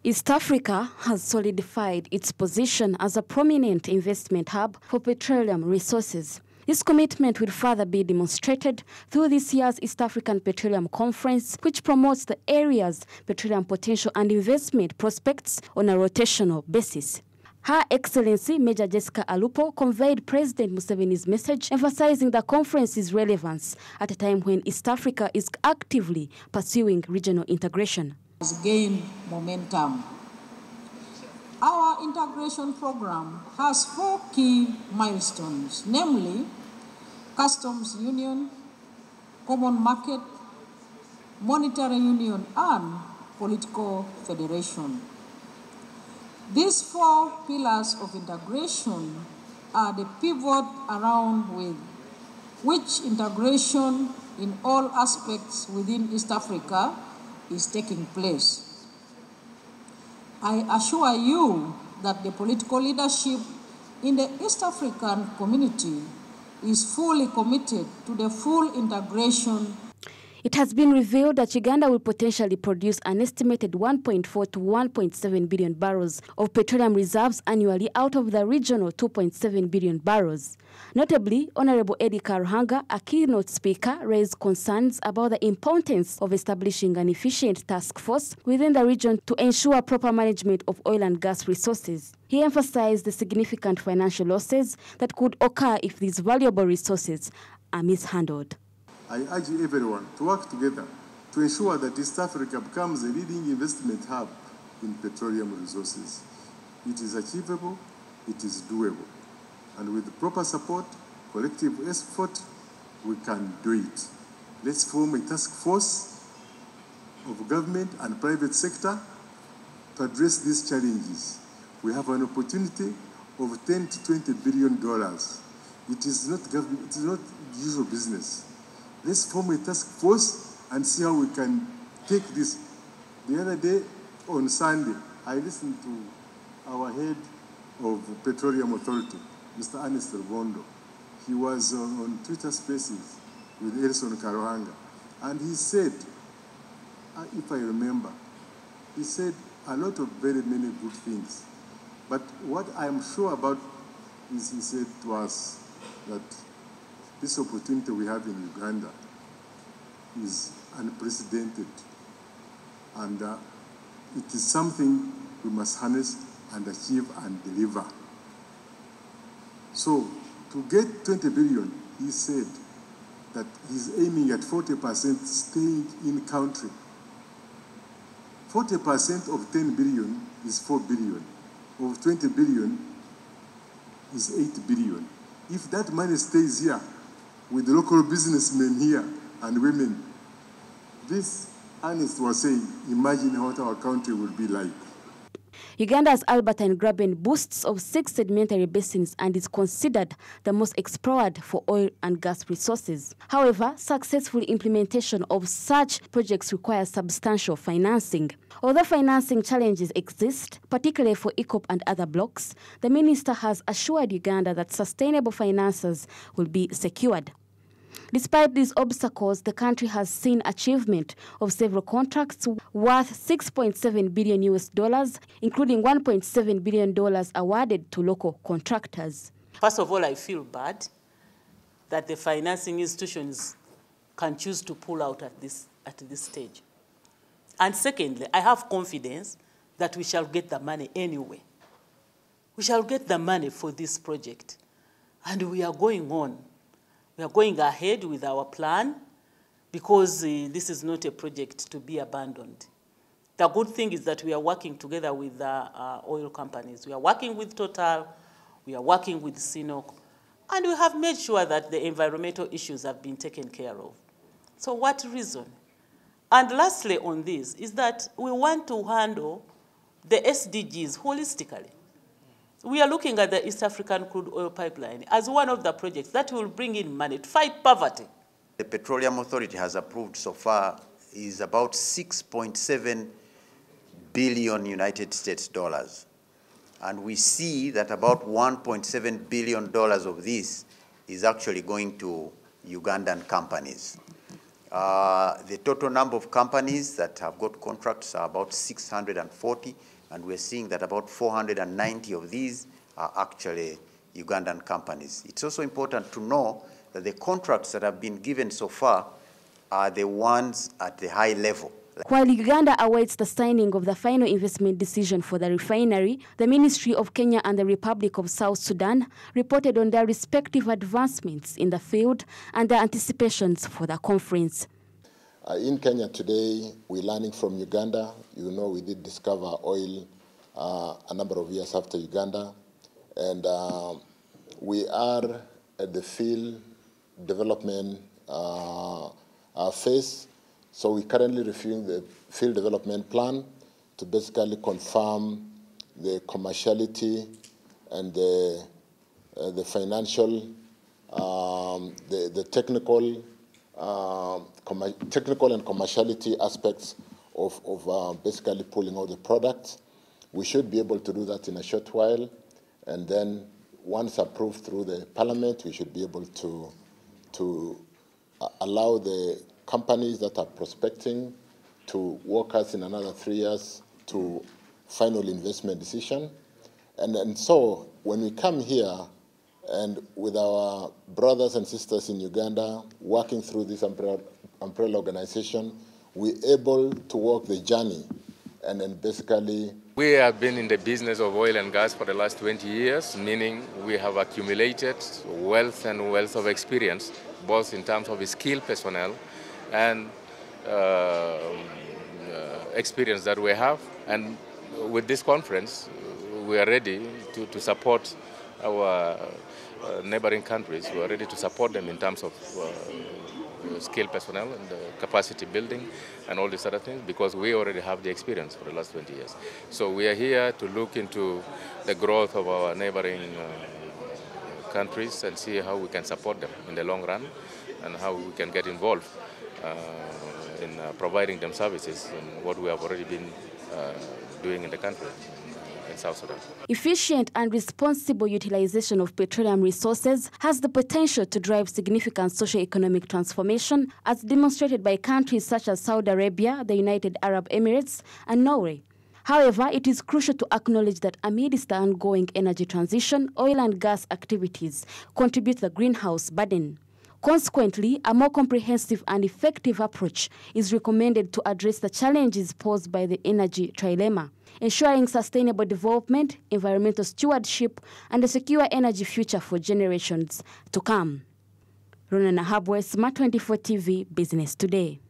East Africa has solidified its position as a prominent investment hub for petroleum resources. This commitment will further be demonstrated through this year's East African Petroleum Conference, which promotes the area's petroleum potential and investment prospects on a rotational basis. Her Excellency Major Jessica Alupo conveyed President Museveni's message, emphasizing the conference's relevance at a time when East Africa is actively pursuing regional integration. Has gained momentum. Our integration program has 4 key milestones, namely customs union, common market, monetary union, and political federation. These 4 pillars of integration are the pivot around with which integration in all aspects within East Africa is taking place. I assure you that the political leadership in the East African community is fully committed to the full integration. It has been revealed that Uganda will potentially produce an estimated 1.4 to 1.7 billion barrels of petroleum reserves annually out of the regional 2.7 billion barrels. Notably, Honorable Eddie Karuhanga, a keynote speaker, raised concerns about the importance of establishing an efficient task force within the region to ensure proper management of oil and gas resources. He emphasized the significant financial losses that could occur if these valuable resources are mishandled. I urge everyone to work together to ensure that East Africa becomes a leading investment hub in petroleum resources. It is achievable, it is doable. And with proper support, collective effort, we can do it. Let's form a task force of government and private sector to address these challenges. We have an opportunity of $10 to $20 billion. It is not government, it is not usual business. Let's form a task force and see how we can take this. The other day, on Sunday, I listened to our head of Petroleum Authority, Mr. Ernest Rubondo. He was on Twitter Spaces with Elson Karuhanga. And he said, if I remember, he said a lot of very many good things. But what I'm sure about is he said to us that this opportunity we have in Uganda is unprecedented, and it is something we must harness and achieve and deliver. So, to get 20 billion, he said that he's aiming at 40% staying in country. 40% of 10 billion is 4 billion. Of 20 billion is 8 billion. If that money stays here, with the local businessmen here and women, this Ernest was saying, imagine what our country will be like. Uganda's Albertine Graben boasts of 6 sedimentary basins and is considered the most explored for oil and gas resources. However, successful implementation of such projects requires substantial financing. Although financing challenges exist, particularly for ECOP and other blocks, the minister has assured Uganda that sustainable finances will be secured. Despite these obstacles, the country has seen achievement of several contracts worth $6.7 billion, including $1.7 billion awarded to local contractors. First of all, I feel bad that the financing institutions can choose to pull out at this stage. And secondly, I have confidence that we shall get the money anyway. We shall get the money for this project. And we are going on. We are going ahead with our plan because this is not a project to be abandoned. The good thing is that we are working together with oil companies. We are working with Total, we are working with CNOOC, and we have made sure that the environmental issues have been taken care of. So what reason? And lastly on this is that we want to handle the SDGs holistically. We are looking at the East African crude oil pipeline as one of the projects that will bring in money to fight poverty. The Petroleum Authority has approved so far is about 6.7 billion United States dollars. And we see that about $1.7 billion of this is actually going to Ugandan companies. The total number of companies that have got contracts are about 640, and we're seeing that about 490 of these are actually Ugandan companies. It's also important to know that the contracts that have been given so far are the ones at the high level. While Uganda awaits the signing of the final investment decision for the refinery, the Ministry of Kenya and the Republic of South Sudan reported on their respective advancements in the field and their anticipations for the conference. In Kenya today, we're learning from Uganda. You know, we did discover oil a number of years after Uganda. And we are at the field development phase. So we're currently reviewing the field development plan to basically confirm the commerciality and the financial, the technical and commerciality aspects of basically pulling out the product. We should be able to do that in a short while, and then once approved through the parliament, we should be able to allow the companies that are prospecting to work us in another 3 years to final investment decision. And so when we come here and with our brothers and sisters in Uganda working through this umbrella organization, we're able to walk the journey and then basically... We have been in the business of oil and gas for the last 20 years, meaning we have accumulated wealth of experience, both in terms of skilled personnel and experience that we have. And with this conference, we are ready to support our neighboring countries. We are ready to support them in terms of skilled personnel and capacity building and all these other things, because we already have the experience for the last 20 years. So we are here to look into the growth of our neighboring countries and see how we can support them in the long run and how we can get involved in providing them services in what we have already been doing in the country. In South Sudan. Efficient and responsible utilization of petroleum resources has the potential to drive significant socio-economic transformation, as demonstrated by countries such as Saudi Arabia, the United Arab Emirates, and Norway. However, it is crucial to acknowledge that amidst the ongoing energy transition, oil and gas activities contribute to the greenhouse burden. Consequently, a more comprehensive and effective approach is recommended to address the challenges posed by the energy trilemma, ensuring sustainable development, environmental stewardship, and a secure energy future for generations to come. Rona Nahabwe, Smart 24 TV, Business Today.